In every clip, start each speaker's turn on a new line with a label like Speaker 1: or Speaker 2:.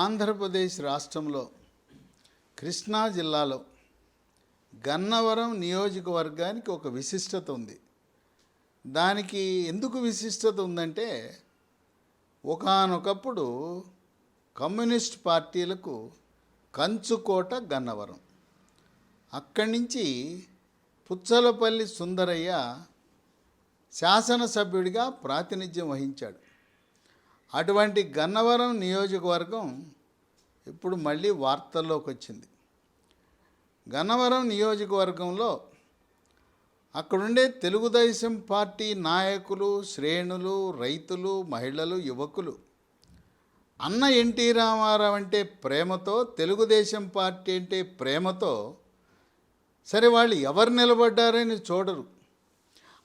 Speaker 1: ఆంధ్రప్రదేశ్ రాష్ట్రంలో కృష్ణా జిల్లాలో గన్నవరం నియోజకవర్గానికి ఒక విశిష్టత ఉంది. దానికి ఎందుకు విశిష్టత ఉందంటే, ఒకానొకప్పుడు కమ్యూనిస్ట్ పార్టీలకు కంచుకోట గన్నవరం. అక్కడి నుంచి పుచ్చలపల్లి సుందరయ్య శాసనసభ్యుడిగా ప్రాతినిధ్యం వహించాడు. అటువంటి గన్నవరం నియోజకవర్గం ఇప్పుడు మళ్ళీ వార్తల్లోకి వచ్చింది. గన్నవరం నియోజకవర్గంలో అక్కడుండే తెలుగుదేశం పార్టీ నాయకులు, శ్రేణులు, రైతులు, మహిళలు, యువకులు అన్న ఎన్టీ రామారావు అంటే ప్రేమతో, తెలుగుదేశం పార్టీ అంటే ప్రేమతో, సరే వాళ్ళు ఎవరు నిలబడ్డారని చూడరు.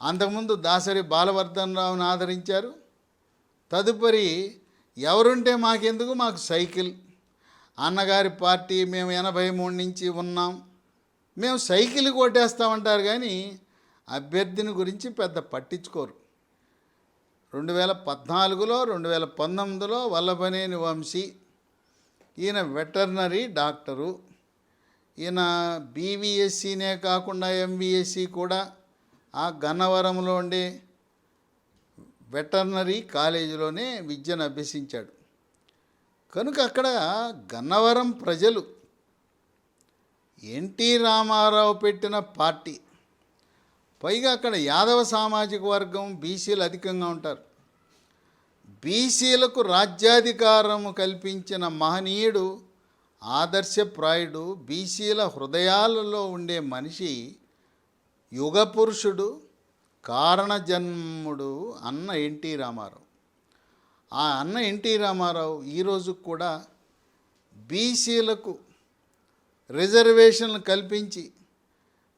Speaker 1: అంతకుముందు దాసరి బాలవర్ధన్ రావుని ఆదరించారు. తదుపరి ఎవరుంటే మాకెందుకు, మాకు సైకిల్, అన్నగారి పార్టీ మేము 83 నుంచి ఉన్నాం, మేము సైకిల్ కొట్టేస్తామంటారు. కానీ అభ్యర్థిని గురించి పెద్ద పట్టించుకోరు. 2014లో 2019లో వల్లభనేని వంశీ, ఈయన వెటర్నరీ డాక్టరు. ఈయన బీవీఎస్సీనే కాకుండా ఎంవీఎస్సీ కూడా ఆ గన్నవరంలో ఉండే వెటర్నరీ కాలేజీలోనే విద్యను అభ్యసించాడు. కనుక అక్కడ గన్నవరం ప్రజలు ఎన్టీ రామారావు పెట్టిన పార్టీ, పైగా అక్కడ యాదవ సామాజిక వర్గం, బీసీలు అధికంగా ఉంటారు. బీసీలకు రాజ్యాధికారం కల్పించిన మహనీయుడు, ఆదర్శప్రాయుడు, బీసీల హృదయాలలో ఉండే మనిషి, యుగ పురుషుడు, కారణజన్ముడు అన్న ఎన్టీ రామారావు. ఆ అన్న ఎన్టీ రామారావు ఈరోజు కూడా బీసీలకు రిజర్వేషన్లు కల్పించి,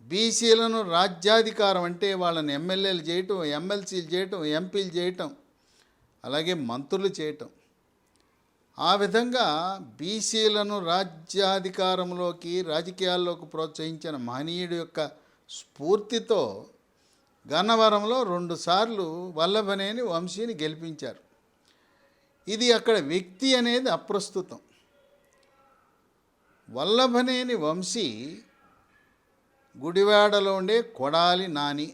Speaker 1: బీసీలను రాజ్యాధికారం అంటే వాళ్ళని ఎమ్మెల్యేలు చేయటం, ఎమ్మెల్సీలు చేయటం, ఎంపీలు చేయటం, అలాగే మంత్రులు చేయటం, ఆ విధంగా బీసీలను రాజ్యాధికారంలోకి, రాజకీయాల్లోకి ప్రోత్సహించిన మహనీయుడి యొక్క స్ఫూర్తితో గన్నవరంలో 2 సార్లు వల్లభనేని వంశీని గెలిపించారు. ఇది అక్కడ వ్యక్తి అనేది అప్రస్తుతం. వల్లభనేని వంశీ గుడివాడలో ఉండే కొడాలి నాని,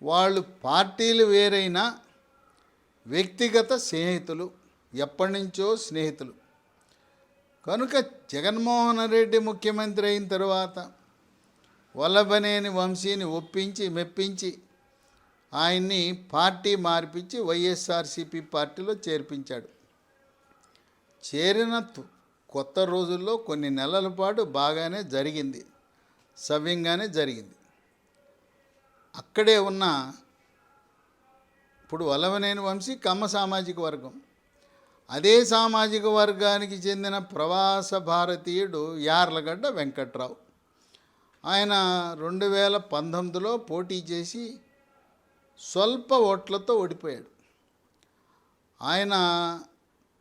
Speaker 1: వాళ్ళు పార్టీలు వేరైనా వ్యక్తిగత స్నేహితులు, ఎప్పటి నుంచో స్నేహితులు. కనుక జగన్మోహన్ రెడ్డి ముఖ్యమంత్రి అయిన తర్వాత వల్లభనేని వంశీని ఒప్పించి మెప్పించి ఆయన్ని పార్టీ మార్పించి వైఎస్ఆర్సీపీ పార్టీలో చేర్పించాడు. చేరిన కొత్త రోజుల్లో కొన్ని నెలల పాటు బాగానే జరిగింది, సవ్యంగానే జరిగింది. అక్కడే ఉన్న ఇప్పుడు వల్లభనేని వంశీ కమ్మ సామాజిక వర్గం, అదే సామాజిక వర్గానికి చెందిన ప్రవాస భారతీయుడు యార్లగడ్డ వెంకట్రావు. ఆయన 2019లో పోటీ చేసి స్వల్ప ఓట్లతో ఓడిపోయాడు. ఆయన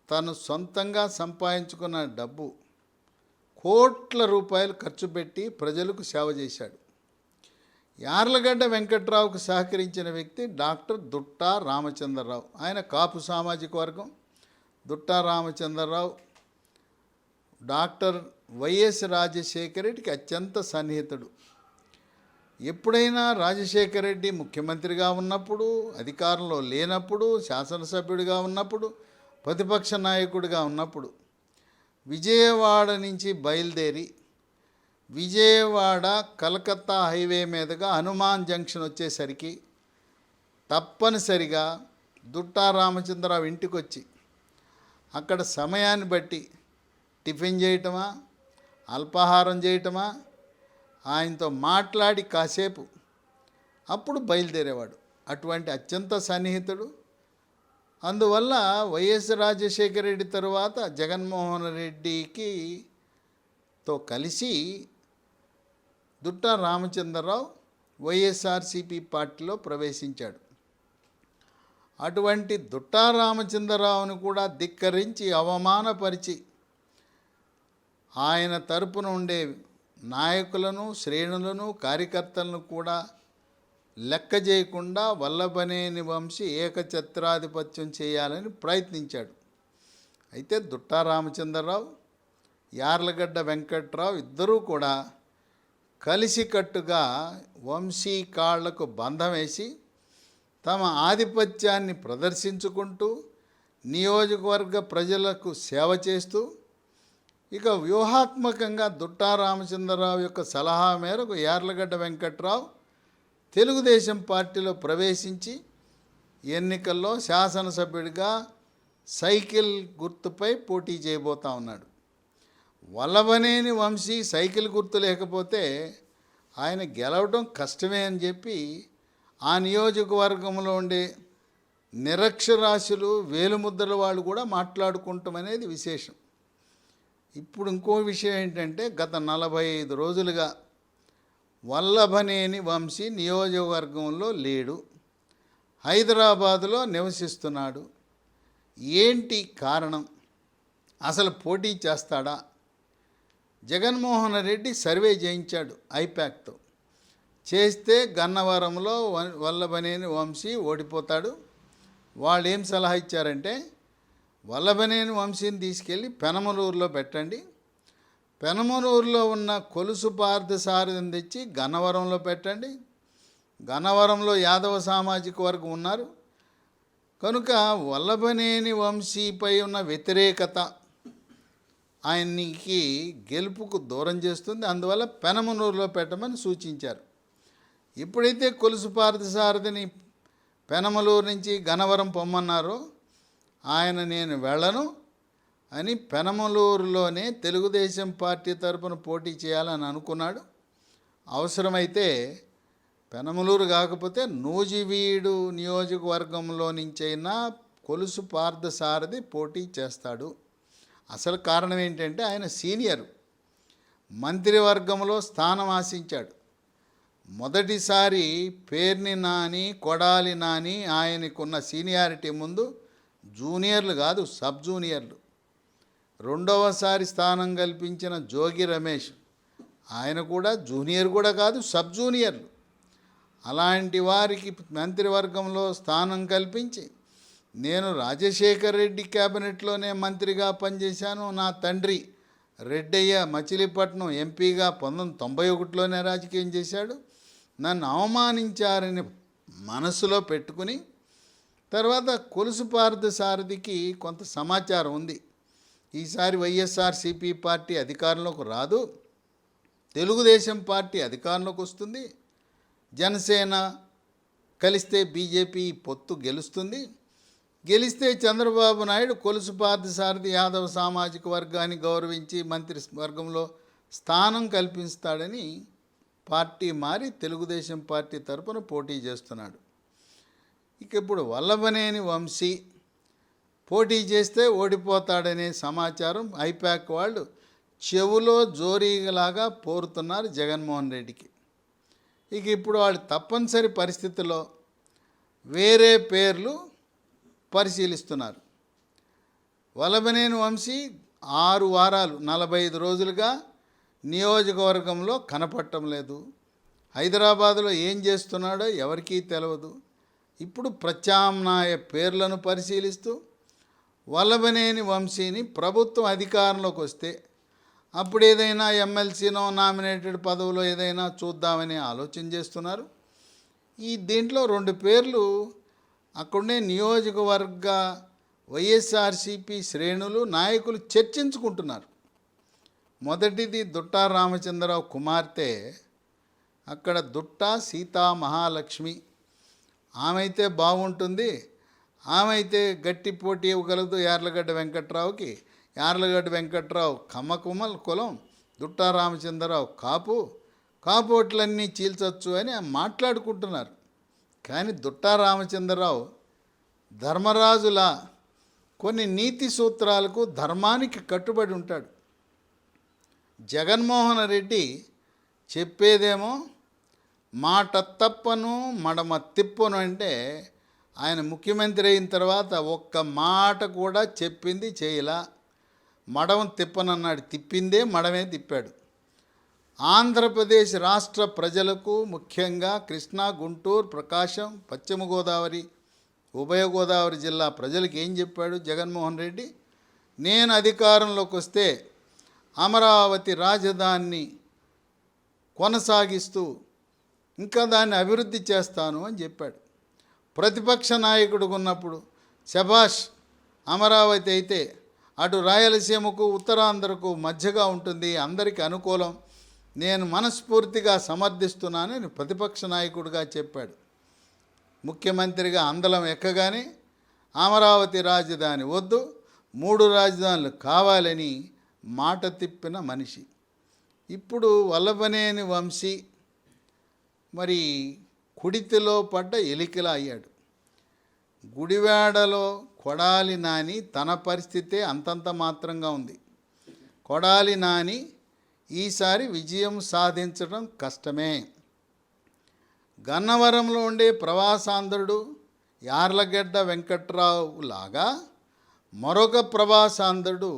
Speaker 1: తను సొంతంగా సంపాదించుకున్న డబ్బు కోట్ల రూపాయలు ఖర్చు పెట్టి ప్రజలకు సేవ చేశాడు. యార్లగడ్డ వెంకట్రావుకు సహకరించిన వ్యక్తి డాక్టర్ దుట్టా రామచంద్రరావు. ఆయన కాపు సామాజిక వర్గం. దుట్టా రామచంద్రరావు డాక్టర్ వైఎస్ రాజశేఖర రెడ్డికి అత్యంత సన్నిహితుడు. ఎప్పుడైనా రాజశేఖర రెడ్డి ముఖ్యమంత్రిగా ఉన్నప్పుడు, అధికారంలో లేనప్పుడు, శాసనసభ్యుడిగా ఉన్నప్పుడు, ప్రతిపక్ష నాయకుడిగా ఉన్నప్పుడు విజయవాడ నుంచి బయలుదేరి విజయవాడ కలకత్తా హైవే మీదుగా హనుమాన్ జంక్షన్ వచ్చేసరికి తప్పనిసరిగా దుట్టా రామచంద్రరావు ఇంటికి వచ్చి అక్కడ సమయాన్ని బట్టి టిఫిన్ చేయటమా, అల్పాహారం చేయటమా, ఆయనతో మాట్లాడి కాసేపు అప్పుడు బయలుదేరేవాడు. అటువంటి అత్యంత సన్నిహితుడు. అందువల్ల వైఎస్ రాజశేఖర రెడ్డి తరువాత జగన్మోహన్ రెడ్డికి తో కలిసి దుట్టా రామచంద్రరావు వైఎస్ఆర్సీపీ పార్టీలో ప్రవేశించాడు. అటువంటి దుట్టా రామచంద్రరావును కూడా ధిక్కరించి, అవమానపరిచి, ఆయన తరపున ఉండే నాయకులను, శ్రేణులను, కార్యకర్తలను కూడా లెక్క చేయకుండా వల్లభనేని వంశీ ఏకఛత్రాధిపత్యం చేయాలని ప్రయత్నించాడు. అయితే దుట్టా రామచంద్రరావు, యార్లగడ్డ వెంకట్రావు ఇద్దరూ కూడా కలిసికట్టుగా వంశీ కాళ్లకు బంధం వేసి తమ ఆధిపత్యాన్ని ప్రదర్శించుకుంటూ నియోజకవర్గ ప్రజలకు సేవ చేస్తూ ఇక వ్యూహాత్మకంగా దుట్టా రామచంద్రరావు యొక్క సలహా మేరకు యార్లగడ్డ వెంకట్రావు తెలుగుదేశం పార్టీలో ప్రవేశించి ఎన్నికల్లో శాసనసభ్యుడిగా సైకిల్ గుర్తుపై పోటీ చేయబోతా ఉన్నాడు. వల్లభనేని వంశీ సైకిల్ గుర్తు లేకపోతే ఆయన గెలవడం కష్టమే అని చెప్పి ఆ నియోజకవర్గంలో ఉండే నిరక్షరాస్యులు, వేలుముద్రల వాళ్ళు కూడా మాట్లాడుకుంటాం అనేది విశేషం. ఇప్పుడు ఇంకో విషయం ఏంటంటే గత 45 రోజులుగా వల్లభనేని వంశీ నియోజకవర్గంలో లేడు, హైదరాబాదులో నివసిస్తున్నాడు. ఏంటి కారణం? అసలు పోటీ చేస్తాడా? జగన్మోహన్ రెడ్డి సర్వే చేయించాడు ఐపాక్తో. చేస్తే గన్నవరంలో వల్లభనేని వంశీ ఓడిపోతాడు. వాళ్ళు ఏం సలహా ఇచ్చారంటే వల్లభనేని వంశీని తీసుకెళ్ళి పెనమలూరులో పెట్టండి, పెనమలూరులో ఉన్న కొలుసు పార్థసారథిని తెచ్చి గన్నవరంలో పెట్టండి. గన్నవరంలో యాదవ సామాజిక వర్గం ఉన్నారు కనుక వల్లభనేని వంశీపై ఉన్న వ్యతిరేకత ఆయనకి గెలుపుకు దూరం చేస్తుంది, అందువల్ల పెనమలూరులో పెట్టమని సూచించారు. ఎప్పుడైతే కొలుసు పార్థసారథిని పెనమలూరు నుంచి గన్నవరం పొమ్మన్నారో ఆయన నేను వెళ్ళను అని పెనమలూరులోనే తెలుగుదేశం పార్టీ తరపున పోటీ చేయాలని అనుకున్నాడు. అవసరమైతే పెనమలూరు కాకపోతే నూజివీడు నియోజకవర్గంలో నుంచైనా కొలుసు పార్థసారథి పోటీ చేస్తాడు. అసలు కారణం ఏంటంటే ఆయన సీనియరు, మంత్రివర్గంలో స్థానం ఆశించాడు. మొదటిసారి పేర్ని నాని, కొడాలి నాని ఆయనకున్న సీనియారిటీ ముందు జూనియర్లు కాదు, సబ్ జూనియర్లు. రెండవసారి స్థానం కల్పించిన జోగి రమేష్ ఆయన కూడా జూనియర్ కూడా కాదు, సబ్ జూనియర్లు. అలాంటి వారికి మంత్రివర్గంలో స్థానం కల్పించి నేను రాజశేఖర్ రెడ్డి క్యాబినెట్లోనే మంత్రిగా పనిచేశాను, నా తండ్రి రెడ్డయ్య మచిలీపట్నం ఎంపీగా 1991లోనే రాజకీయం చేశాడు, నన్ను అవమానించారని మనసులో పెట్టుకుని తర్వాత కొలుసు పార్థసారథికి కొంత సమాచారం ఉంది. ఈసారి వైఎస్ఆర్సీపీ పార్టీ అధికారంలోకి రాదు, తెలుగుదేశం పార్టీ అధికారంలోకి వస్తుంది, జనసేన కలిస్తే బీజేపీ పొత్తు గెలుస్తుంది, గెలిస్తే చంద్రబాబు నాయుడు కొలుసు పార్థసారథి యాదవ సామాజిక వర్గాన్ని గౌరవించి మంత్రివర్గంలో స్థానం కల్పిస్తాడని పార్టీ మారి తెలుగుదేశం పార్టీ తరపున పోటీ చేస్తున్నాడు. ఇక ఇప్పుడు వల్లభనేని వంశీ పోటీ చేస్తే ఓడిపోతాడనే సమాచారం ఐపాక్ వాళ్ళు చెవులో జోరీలాగా పోరుతున్నారు జగన్మోహన్ రెడ్డికి. ఇక ఇప్పుడు వాళ్ళు తప్పనిసరి పరిస్థితుల్లో వేరే పేర్లు పరిశీలిస్తున్నారు. వల్లభనేని వంశీ 6 వారాలు 45 రోజులుగా నియోజకవర్గంలో కనపడటం లేదు. హైదరాబాదులో ఏం చేస్తున్నాడో ఎవరికీ తెలియదు. ఇప్పుడు ప్రత్యామ్నాయ పేర్లను పరిశీలిస్తూ వల్లభనేని వంశీని ప్రభుత్వం అధికారంలోకి వస్తే అప్పుడు ఏదైనా ఎమ్మెల్సీనో నామినేటెడ్ పదవిలో ఏదైనా చూద్దామని ఆలోచన చేస్తున్నారు. దీంట్లో 2 పేర్లు అక్కడనే నియోజకవర్గ వైఎస్ఆర్సీపీ శ్రేణులు నాయకులు చర్చించుకుంటున్నారు. మొదటిది దుట్టా రామచంద్రరావు కుమార్తె, అక్కడ దుట్టా సీతా మహాలక్ష్మి. ఆమె అయితే బాగుంటుంది, ఆమె అయితే గట్టి పోటీ ఇవ్వగలదు యార్లగడ్డ వెంకట్రావుకి. యార్లగడ్డ వెంకట్రావు కమ్మకుమ్మల కులం, దుట్టా రామచంద్రరావు కాపు ఓట్లన్నీ చీల్చొచ్చు అని మాట్లాడుకుంటున్నారు. కానీ దుట్టా రామచంద్రరావు ధర్మరాజుల కొన్ని నీతి సూత్రాలకు, ధర్మానికి కట్టుబడి ఉంటాడు. జగన్మోహన్ రెడ్డి చెప్పేదేమో మాట తప్పను మడమ తిప్పను అంటే ఆయన ముఖ్యమంత్రి అయిన తర్వాత ఒక్క మాట కూడా చెప్పింది చేయలా. మడమ తిప్పనన్నాడు, తిప్పిందే మడమే తిప్పాడు. ఆంధ్రప్రదేశ్ రాష్ట్ర ప్రజలకు, ముఖ్యంగా కృష్ణా, గుంటూరు, ప్రకాశం, పశ్చిమ గోదావరి, ఉభయ గోదావరి జిల్లా ప్రజలకు ఏం చెప్పాడు జగన్మోహన్ రెడ్డి? నేను అధికారంలోకి వస్తే అమరావతి రాజధానిని కొనసాగిస్తూ ఇంకా దాన్ని అభివృద్ధి చేస్తాను అని చెప్పాడు. ప్రతిపక్ష నాయకుడు ఉన్నప్పుడు శభాష్, అమరావతి అయితే అటు రాయలసీమకు ఉత్తరాంధ్రకు మధ్యగా ఉంటుంది, అందరికీ అనుకూలం, నేను మనస్ఫూర్తిగా సమర్థిస్తున్నానని ప్రతిపక్ష నాయకుడిగా చెప్పాడు. ముఖ్యమంత్రిగా అందలం ఎక్కగానే అమరావతి రాజధాని వద్దు, 3 రాజధానులు కావాలని మాట తిప్పిన మనిషి. ఇప్పుడు వల్లభనేని వంశీ మరి కుడితిలో పడ్డ ఎలికలా అయ్యాడు. గుడివాడలో కొడాలి నాని తన పరిస్థితే అంతంత మాత్రంగా ఉంది. కొడాలి నాని ఈసారి విజయం సాధించడం కష్టమే. గన్నవరంలో ఉండే ప్రవాసాంధ్రుడు యార్లగడ్డ వెంకట్రావు లాగా మరొక ప్రవాసాంధ్రుడు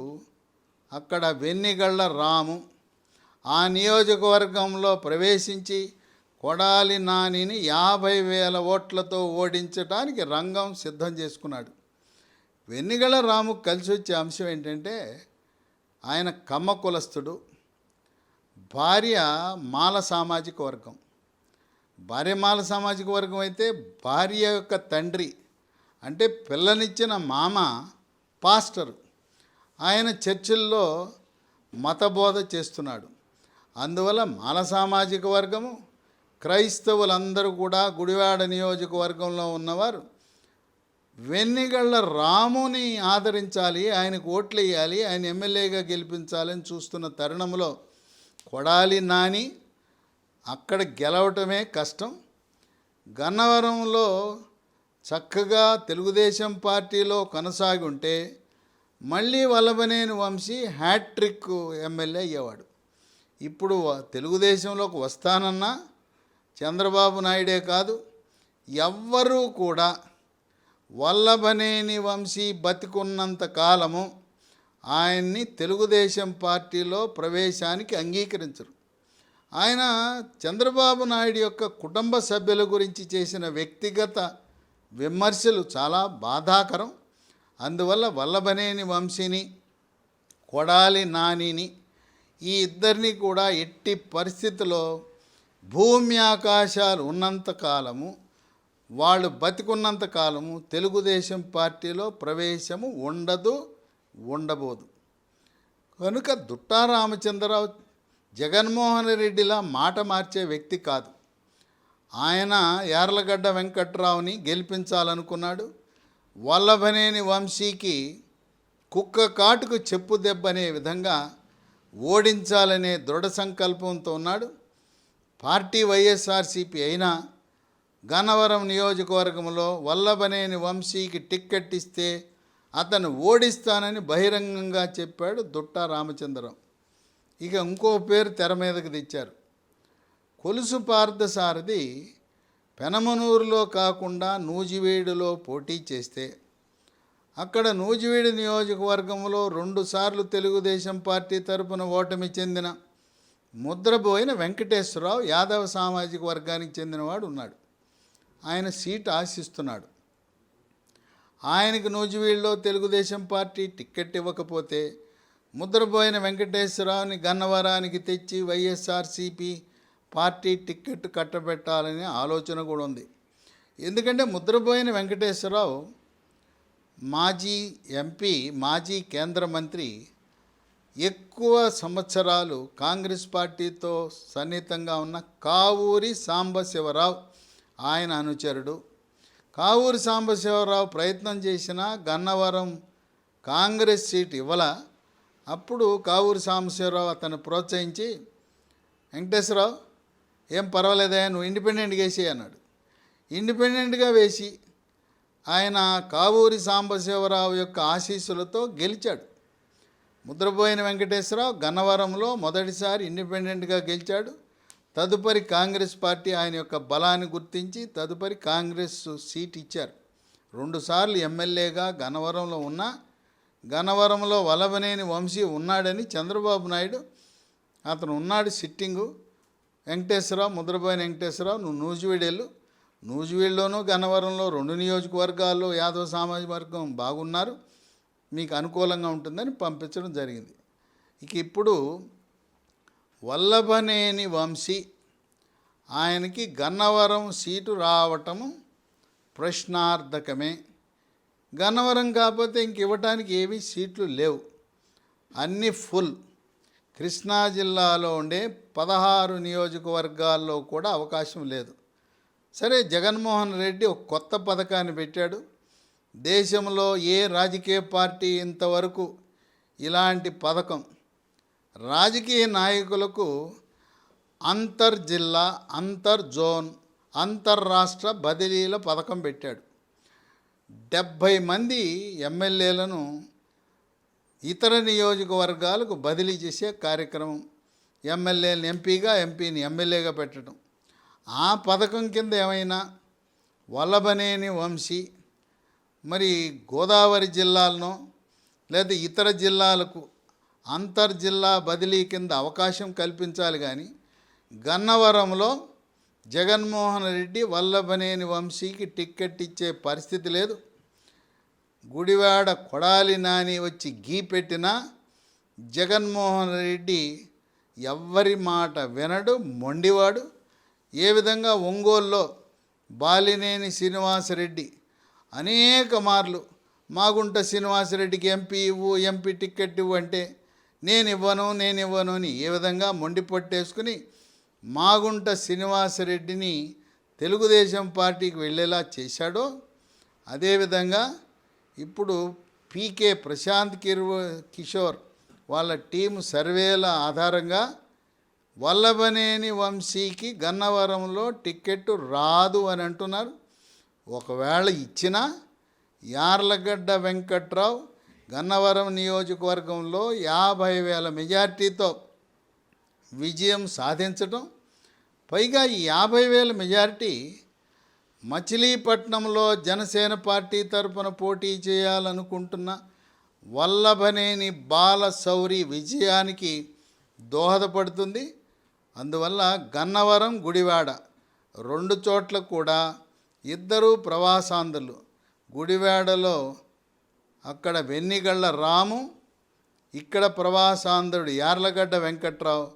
Speaker 1: అక్కడ వెన్నిగళ్ళ రాము ఆ నియోజకవర్గంలో ప్రవేశించి కొడాలి నానిని 50,000 ఓట్లతో ఓడించడానికి రంగం సిద్ధం చేసుకున్నాడు. వెన్నిగళ్ళ రాముకు కలిసి వచ్చే అంశం ఏంటంటే ఆయన కమ్మ కులస్థుడు, భార్య మాల సామాజిక వర్గం. భార్య మాల సామాజిక వర్గం అయితే భార్య యొక్క తండ్రి అంటే పిల్లనిచ్చిన మామ పాస్టరు. ఆయన చర్చిల్లో మతబోధ చేస్తున్నాడు. అందువల్ల మాల సామాజిక వర్గము, క్రైస్తవులందరూ కూడా గుడివాడ నియోజకవర్గంలో ఉన్నవారు వెన్నిగళ్ళ రాముని ఆదరించాలి, ఆయనకు ఓట్లు వేయాలి, ఆయన ఎమ్మెల్యేగా గెలిపించాలని చూస్తున్న తరుణంలో కొడాలి నాని అక్కడ గెలవటమే కష్టం. గన్నవరంలో చక్కగా తెలుగుదేశం పార్టీలో కొనసాగి ఉంటే మళ్ళీ వల్లభనేని వంశీ హ్యాట్రిక్ ఎమ్మెల్యే అయ్యేవాడు. ఇప్పుడు తెలుగుదేశంలోకి వస్తానన్నా చంద్రబాబు నాయుడే కాదు, ఎవ్వరూ కూడా వల్లభనేని వంశీ బతికున్నంత కాలము ఆయన్ని తెలుగుదేశం పార్టీలో ప్రవేశానికి అంగీకరించరు. ఆయన చంద్రబాబు నాయుడు యొక్క కుటుంబ సభ్యుల గురించి చేసిన వ్యక్తిగత విమర్శలు చాలా బాధాకరం. అందువల్ల వల్లభనేని వంశీని, కొడాలి నానిని ఈ ఇద్దరిని కూడా ఎట్టి పరిస్థితుల్లో భూమి ఆకాశాలు ఉన్నంత కాలము, వాళ్ళు బతికున్నంత కాలము తెలుగుదేశం పార్టీలో ప్రవేశము ఉండబోదు. కనుక దుట్టా రామచంద్రరావు జగన్మోహన్ రెడ్డిలా మాట మార్చే వ్యక్తి కాదు. ఆయన యార్లగడ్డ వెంకట్రావుని గెలిపించాలనుకున్నాడు. వల్లభనేని వంశీకి కుక్క కాటుకు చెప్పు దెబ్బనే విధంగా ఓడించాలనే దృఢ సంకల్పంతో ఉన్నాడు. పార్టీ వైఎస్ఆర్సీపీ అయినా గన్నవరం నియోజకవర్గంలో వల్లభనేని వంశీకి టిక్కెట్ ఇస్తే అతను ఓడిస్తానని బహిరంగంగా చెప్పాడు దుట్టా రామచంద్రరావు. ఇక ఇంకో పేరు తెర మీదకి తెచ్చారు. కొలుసు పార్థసారథి పెనమనూరులో కాకుండా నూజివీడులో పోటీ చేస్తే అక్కడ నూజివీడు నియోజకవర్గంలో 2 సార్లు తెలుగుదేశం పార్టీ తరపున ఓటమి చెందిన ముద్రబోయిన వెంకటేశ్వరరావు యాదవ సామాజిక వర్గానికి చెందినవాడు ఉన్నాడు. ఆయన సీట్ ఆశిస్తున్నాడు. ఆయనకు నూజివీడులో తెలుగుదేశం పార్టీ టిక్కెట్ ఇవ్వకపోతే ముద్రబోయిన వెంకటేశ్వరరావుని గన్నవరానికి తెచ్చి వైఎస్ఆర్సీపీ పార్టీ టిక్కెట్ కట్టబెట్టాలనే ఆలోచన కూడా ఉంది. ఎందుకంటే ముద్రబోయిన వెంకటేశ్వరరావు మాజీ ఎంపీ, మాజీ కేంద్ర మంత్రి, ఎక్కువ సంవత్సరాలు కాంగ్రెస్ పార్టీతో సన్నిహితంగా ఉన్న కావూరి సాంబశివరావు ఆయన అనుచరుడు. కావూరి సాంబశివరావు ప్రయత్నం చేసినా గన్నవరం కాంగ్రెస్ సీట్ ఇవ్వాల. అప్పుడు కావూరి సాంబశివరావు అతను ప్రోత్సహించి, వెంకటేశ్వరరావు ఏం పర్వాలేదా, నువ్వు ఇండిపెండెంట్గా వేసి అన్నాడు. ఇండిపెండెంట్గా వేసి ఆయన కావూరి సాంబశివరావు యొక్క ఆశీస్సులతో గెలిచాడు. ముద్రబోయిన వెంకటేశ్వరరావు గన్నవరంలో మొదటిసారి ఇండిపెండెంట్గా గెలిచాడు. తదుపరి కాంగ్రెస్ పార్టీ ఆయన యొక్క బలాన్ని గుర్తించి తదుపరి కాంగ్రెస్ సీట్ ఇచ్చారు. 2 సార్లు ఎమ్మెల్యేగా గన్నవరంలో ఉన్న గన్నవరంలో వల్లభనేని వంశీ ఉన్నాడని చంద్రబాబు నాయుడు అతను ఉన్నాడు సిట్టింగు. వెంకటేశ్వరరావు, ముద్రబోయిన వెంకటేశ్వరరావు నువ్వు నూజివీడెళ్ళు, నూజివీడులోనూ గన్నవరంలో 2 నియోజకవర్గాల్లో యాదవ సామాజిక వర్గం బాగున్నారు, మీకు అనుకూలంగా ఉంటుందని పంపించడం జరిగింది. ఇక ఇప్పుడు వల్లభనేని వంశీ ఆయనకి గన్నవరం సీటు రావటము ప్రశ్నార్థకమే. గన్నవరం కాకపోతే ఇంక ఇవ్వటానికి ఏమీ సీట్లు లేవు, అన్నీ ఫుల్. కృష్ణా జిల్లాలో ఉండే 16 నియోజకవర్గాల్లో కూడా అవకాశం లేదు. సరే, జగన్మోహన్ రెడ్డి ఒక కొత్త పథకాన్ని పెట్టాడు. దేశంలో ఏ రాజకీయ పార్టీ ఇంతవరకు ఇలాంటి పథకం రాజకీయ నాయకులకు అంతర్జిల్లా, అంతర్జోన్, అంతర్రాష్ట్ర బదిలీల పథకం పెట్టాడు. 70 మంది ఎమ్మెల్యేలను ఇతర నియోజకవర్గాలకు బదిలీ చేసే కార్యక్రమం. ఎమ్మెల్యేని ఎంపీగా, ఎంపీని ఎమ్మెల్యేగా పెట్టడం. ఆ పథకం కింద ఏమైనా వల్లభనేని వంశీ మరి గోదావరి జిల్లాలను లేదా ఇతర జిల్లాలకు అంతర్జిల్లా బదిలీ కింద అవకాశం కల్పించాలి. కానీ గన్నవరంలో జగన్మోహన్ రెడ్డి వల్లభనేని వంశీకి టిక్కెట్ ఇచ్చే పరిస్థితి లేదు. గుడివాడ కొడాలి నాని వచ్చి గీ పెట్టినా జగన్మోహన్ రెడ్డి ఎవ్వరి మాట వినడు, మొండివాడు. ఏ విధంగా ఒంగోలులో బాలినేని శ్రీనివాసరెడ్డి అనేక మార్లు మాగుంట శ్రీనివాసరెడ్డికి ఎంపీ ఇవ్వు, ఎంపీ టిక్కెట్ ఇవ్వు అంటే నేను ఇవ్వను అని ఏ విధంగా మొండి పట్టేసుకుని మాగుంట శ్రీనివాసరెడ్డిని తెలుగుదేశం పార్టీకి వెళ్ళేలా చేశాడో, అదేవిధంగా ఇప్పుడు పీకే ప్రశాంత్ కిషోర్ వాళ్ళ టీము సర్వేల ఆధారంగా వల్లభనేని వంశీకి గన్నవరంలో టిక్కెట్ రాదు అని అంటున్నారు. ఒకవేళ ఇచ్చినా యార్లగడ్డ వెంకట్రావు గన్నవరం నియోజకవర్గంలో 50,000 మెజార్టీతో విజయం సాధించడం, పైగా ఈ 50,000 మెజార్టీ మచిలీపట్నంలో జనసేన పార్టీ తరపున పోటీ చేయాలనుకుంటున్న వల్లభనేని బాలశౌరి విజయానికి దోహదపడుతుంది. అందువల్ల గన్నవరం, గుడివాడ 2 చోట్ల కూడా ఇద్దరు ప్రవాసాంధ్రులు. గుడివాడలో అక్కడ వెన్నిగళ్ళ రాము, ఇక్కడ ప్రవాసాంధ్రుడు యార్లగడ్డ వెంకట్రావు.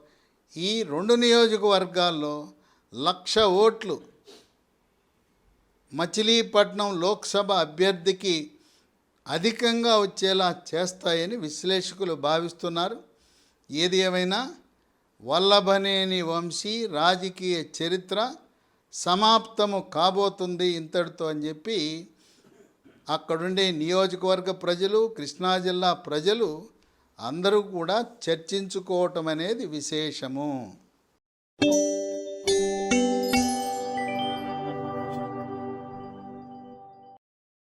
Speaker 1: ఈ 2 నియోజకవర్గాల్లో 1,00,000 ఓట్లు మచిలీపట్నం లోక్సభ అభ్యర్థికి అధికంగా వచ్చేలా చేస్తాయని విశ్లేషకులు భావిస్తున్నారు. ఏది ఏమైనా వల్లభనేని వంశీ రాజకీయ చరిత్ర సమాప్తము కాబోతుంది ఇంతటితో అని చెప్పి అక్కడుండే నియోజకవర్గ ప్రజలు, కృష్ణా జిల్లా ప్రజలు అందరూ కూడా చర్చించుకోవటం అనేది విశేషము.